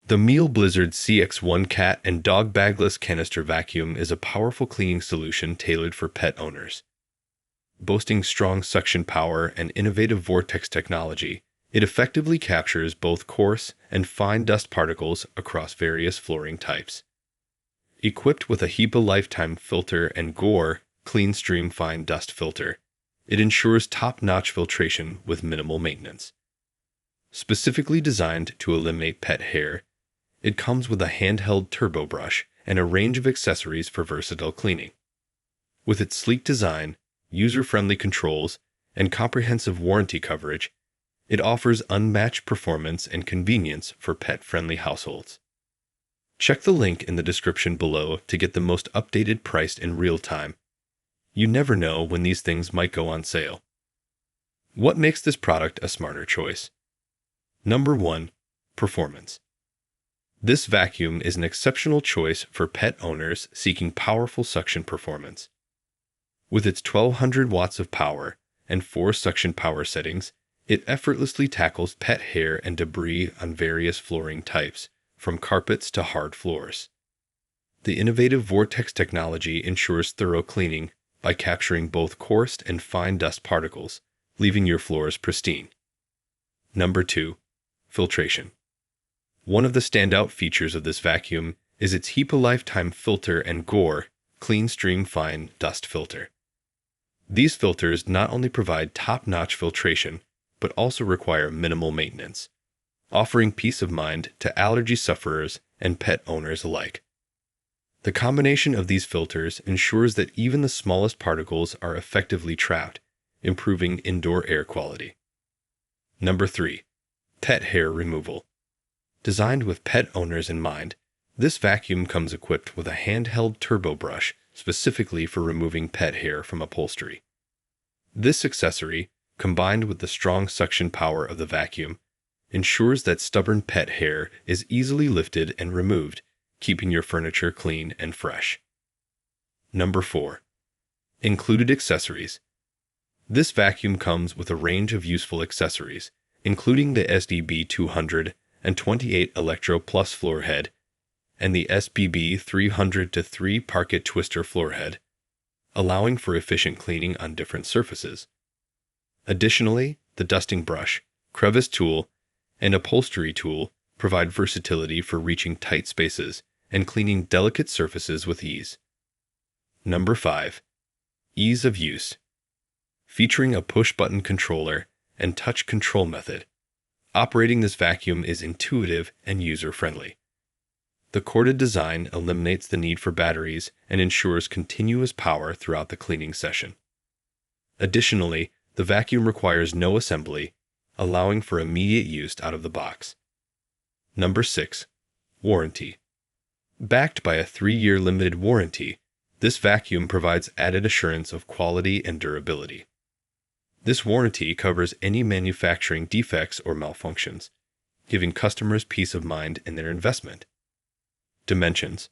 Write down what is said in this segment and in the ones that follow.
The Miele Blizzard Cx1 cat and dog bagless canister vacuum is a powerful cleaning solution tailored for pet owners. Boasting strong suction power and innovative Vortex Technology, it effectively captures both coarse and fine dust particles across various flooring types. Equipped with a HEPA lifetime filter and Gore CleanStream fine dust filter, it ensures top-notch filtration with minimal maintenance. Specifically designed to eliminate pet hair, it comes with a handheld turbo brush and a range of accessories for versatile cleaning. With its sleek design, user-friendly controls, and comprehensive warranty coverage, it offers unmatched performance and convenience for pet-friendly households. Check the link in the description below to get the most updated price in real time. You never know when these things might go on sale. What makes this product a smarter choice? Number 1. Performance. This vacuum is an exceptional choice for pet owners seeking powerful suction performance. With its 1200 watts of power and 4 suction power settings, it effortlessly tackles pet hair and debris on various flooring types, from carpets to hard floors. The innovative Vortex technology ensures thorough cleaning by capturing both coarse and fine dust particles, leaving your floors pristine. Number 2. Filtration. One of the standout features of this vacuum is its HEPA lifetime filter and Gore CleanStream fine dust filter. These filters not only provide top-notch filtration, but also require minimal maintenance, offering peace of mind to allergy sufferers and pet owners alike. The combination of these filters ensures that even the smallest particles are effectively trapped, improving indoor air quality. Number 3. Pet hair removal. Designed with pet owners in mind, this vacuum comes equipped with a handheld turbo brush specifically for removing pet hair from upholstery. This accessory, combined with the strong suction power of the vacuum, ensures that stubborn pet hair is easily lifted and removed, keeping your furniture clean and fresh. Number 4. Included accessories. This vacuum comes with a range of useful accessories, including the SDB 228 Electro Plus floor head and the SBB 300-3 Parquet Twister floor head, allowing for efficient cleaning on different surfaces. Additionally, the dusting brush, crevice tool, and upholstery tool provide versatility for reaching tight spaces and cleaning delicate surfaces with ease. Number 5. Ease of use. Featuring a push-button controller and touch control method, operating this vacuum is intuitive and user-friendly. The corded design eliminates the need for batteries and ensures continuous power throughout the cleaning session. Additionally, the vacuum requires no assembly, allowing for immediate use out of the box. Number 6. Warranty. Backed by a 3-year limited warranty, this vacuum provides added assurance of quality and durability. This warranty covers any manufacturing defects or malfunctions, giving customers peace of mind in their investment. Dimensions.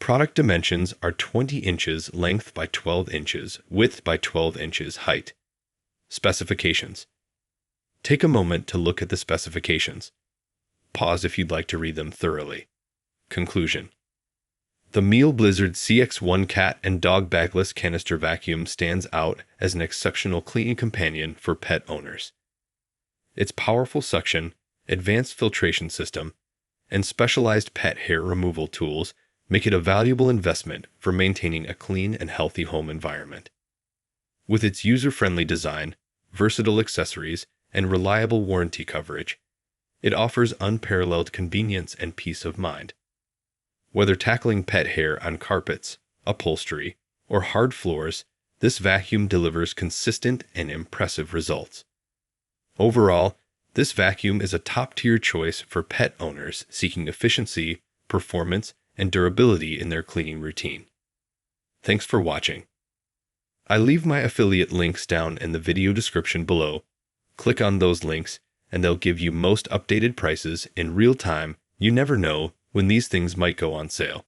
Product dimensions are 20 inches length by 12 inches width by 12 inches height. Specifications. Take a moment to look at the specifications. Pause if you'd like to read them thoroughly. Conclusion. The Miele Blizzard Cx1 cat and dog bagless canister vacuum stands out as an exceptional cleaning companion for pet owners. Its powerful suction, advanced filtration system, and specialized pet hair removal tools make it a valuable investment for maintaining a clean and healthy home environment. With its user-friendly design, versatile accessories, and reliable warranty coverage, it offers unparalleled convenience and peace of mind. Whether tackling pet hair on carpets, upholstery, or hard floors, this vacuum delivers consistent and impressive results. Overall, this vacuum is a top-tier choice for pet owners seeking efficiency, performance, and durability in their cleaning routine. Thanks for watching. I leave my affiliate links down in the video description below. Click on those links, and they'll give you most updated prices in real time. You never know when these things might go on sale.